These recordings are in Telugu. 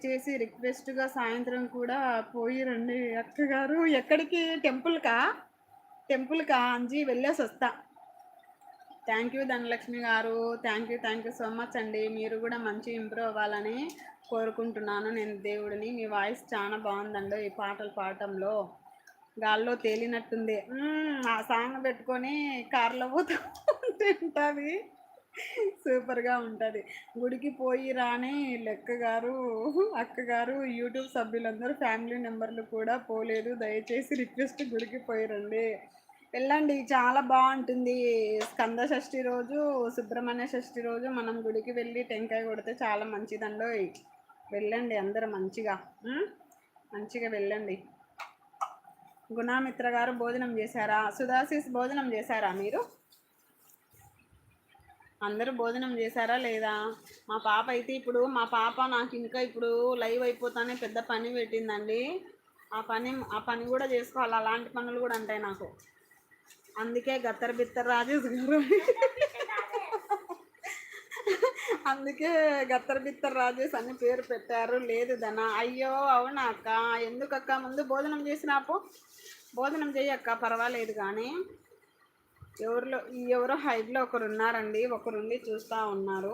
దయచేసి రిక్వెస్ట్‌గా సాయంత్రం కూడా పోయి రండి అక్కగారు. ఎక్కడికి? టెంపుల్‌కా? టెంపుల్‌కా అంజీ? వెళ్ళేసొస్తా. థ్యాంక్ యూ ధనలక్ష్మి గారు. థ్యాంక్ యూ సో మచ్ అండి. మీరు కూడా మంచి ఇంప్రూవ్ అవ్వాలని కోరుకుంటున్నాను నేను దేవుడిని. మీ వాయిస్ చాలా బాగుందండి ఈ పాటలు పాడటంలో. గాల్లో తేలినట్టుంది. ఆ సాంగ్ పెట్టుకొని కార్లో పోతూ ఉంటే ఉంటది. సూపర్‌గా ఉంటది. గుడికి పోయి రాని లెక్కగారు, అక్కగారు, యూట్యూబ్ సభ్యులందరూ ఫ్యామిలీ మెంబర్లు కూడా పోలేదు. దయచేసి రిక్వెస్ట్ గుడికి పోయి రండి. వెళ్ళండి చాలా బావుంటుంది. స్కంద షష్ఠి రోజు, సుబ్రహ్మణ్య షష్ఠి రోజు మనం గుడికి వెళ్ళి టెంకాయ కొడితే చాలా మంచిదండోయ్. వెళ్ళండి అందరూ మంచిగా. మంచిగా వెళ్ళండి. గుణామిత్ర గారు భోజనం చేశారా? సుధాశీస్ భోజనం చేశారా మీరు? అందరూ భోజనం చేశారా లేదా? మా పాప అయితే ఇప్పుడు నాకు ఇంకా ఇప్పుడు లైవ్ అయిపోతానే పెద్ద పని పెట్టిందండి. ఆ పని కూడా చేసుకోవాలి. అలాంటి పనులు కూడా ఉంటాయి నాకు. అందుకే గత్తర బిత్తర రాజేష్ గారు అందుకే గత్తర బిత్తర రాజేష్ అని పేరు పెట్టారు. లేదు ధన. అయ్యో అవునా అక్క? ఎందుకక్క? ముందు భోజనం చేసినాపో. భోజనం చేయక్క, పర్వాలేదు కానీ. ఎవరో హైడ్లో ఒకరు ఉన్నారండి, ఒకరుండి చూస్తూ ఉన్నారు.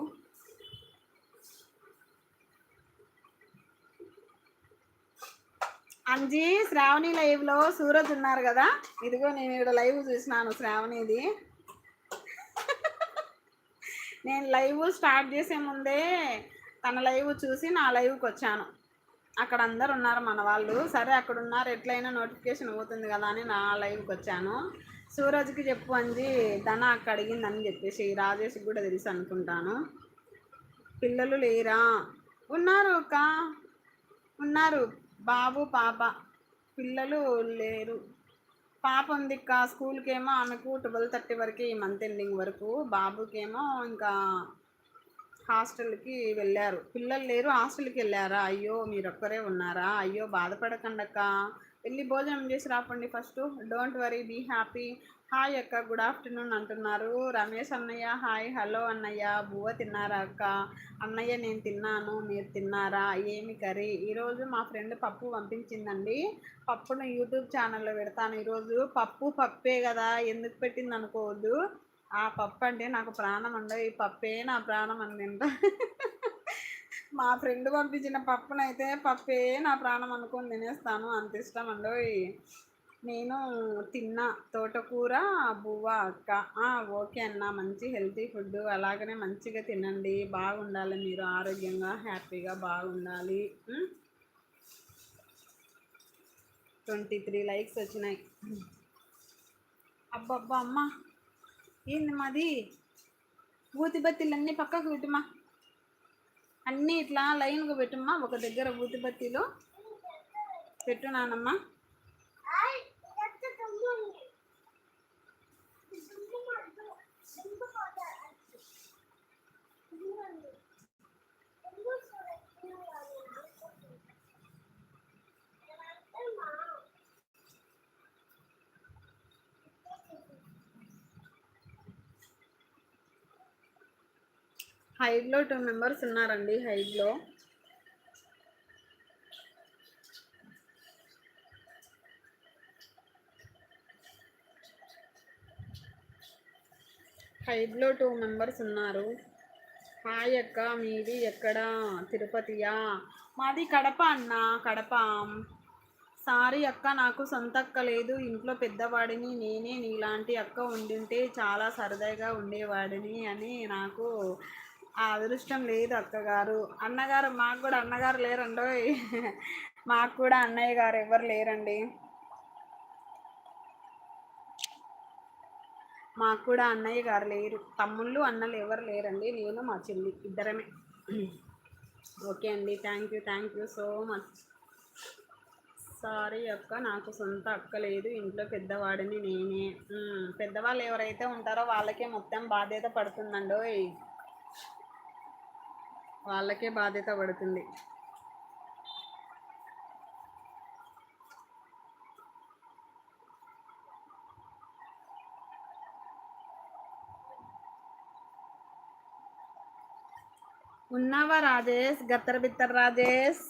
అంజీ శ్రావణి లైవ్లో సూరజ్ ఉన్నారు కదా, ఇదిగో నేను ఇక్కడ లైవ్ చూసినాను శ్రావణిది. నేను లైవ్ స్టార్ట్ చేసే ముందే తన లైవ్ చూసి నా లైవ్కి వచ్చాను. అక్కడ అందరు ఉన్నారు మన వాళ్ళు. సరే అక్కడ ఉన్నారు, ఎట్లయినా నోటిఫికేషన్ పోతుంది కదా అని నా లైవ్కి వచ్చాను. సూరజ్కి చెప్పు అంజీ ధన అక్క అడిగిందని చెప్పేసి. రాజేష్కి కూడా తెలుసు అనుకుంటాను. పిల్లలు లేరా? ఉన్నారు అక్క, ఉన్నారు. బాబు పాప. పిల్లలు లేరు. పాప ఉంది అక్క, స్కూల్కేమో ఆమెకు 12:30 వరకు, ఈ మంత్ ఎండింగ్ వరకు. బాబుకేమో ఇంకా హాస్టల్కి వెళ్ళారు. పిల్లలు లేరు, హాస్టల్కి వెళ్ళారా? అయ్యో మీరొక్కరే ఉన్నారా? అయ్యో బాధపడకండి అక్క, వెళ్ళి భోజనం చేసి రాపండి first. Don't worry, be happy. Hi అక్క, గుడ్ ఆఫ్టర్నూన్ అంటున్నారు రమేష్ అన్నయ్య. హాయ్, హలో అన్నయ్య. బువ్వ తిన్నారా అక్క? అన్నయ్య నేను తిన్నాను, మీరు తిన్నారా? ఏమి కర్రీ? ఈరోజు మా ఫ్రెండ్ పప్పు పంపించిందండి. పప్పును యూట్యూబ్ ఛానల్లో పెడతాను ఈరోజు. పప్పే కదా, ఎందుకు పెట్టింది అనుకోవద్దు. ఆ పప్పు అంటే నాకు ప్రాణం అండి. ఈ పప్పే నా ప్రాణం అని తింటా. మా ఫ్రెండ్ పంపించిన పప్పునైతే పప్పే నా ప్రాణం అనుకొని తినేస్తాను, అంత ఇష్టం అండి. నేను తిన్నా తోటకూర బువ్వ అక్క. ఓకే అన్న, మంచి హెల్తీ ఫుడ్, అలాగనే మంచిగా తినండి. బాగుండాలి మీరు, ఆరోగ్యంగా హ్యాపీగా బాగుండాలి. 23 లైక్స్ వచ్చినాయి. అబ్బబ్బా అమ్మ, ఏంది మాది? ఊతిబత్తీలన్నీ పక్కకు పెట్టుమా, అన్నీ ఇట్లా లైన్గా పెట్టుమా. ఒక దగ్గర ఊతిబత్తీలు పెట్టు నానమ్మ. హైడ్లో 2 మెంబర్స్ ఉన్నారండి. హైడ్లో హైడ్లో 2 మెంబర్స్ ఉన్నారు. హాయ్ అక్క, మీది ఎక్కడ? తిరుపతియా? మాది కడప అన్న, కడప. సారీ అక్క, నాకు సొంత అక్క లేదు, ఇంట్లో పెద్దవాడిని నేనే. నీలాంటి అక్క ఉండింటే చాలా సరదాగా ఉండేవాడిని అని. నాకు ఆ అదృష్టం లేదు అక్కగారు. అన్నగారు, మాకు కూడా అన్నగారు లేరండో. మాకు కూడా అన్నయ్య గారు ఎవరు లేరండి. మాకు కూడా అన్నయ్య గారు లేరు. తమ్ముళ్ళు అన్నలు ఎవరు లేరండి. నేను మా చెల్లి ఇద్దరమే. ఓకే అండి, thank you so much. Sorry అక్క, నాకు సొంత అక్క లేదు, ఇంట్లో పెద్దవాడిని నేనే. పెద్దవాళ్ళు ఎవరైతే ఉంటారో వాళ్ళకే మొత్తం బాధ్యత పడుతుందండి. వాళ్ళకే బాధ్యత పడుతుంది. ఉన్నావా రాజేష్? గత్తర బిత్తర రాజేష్.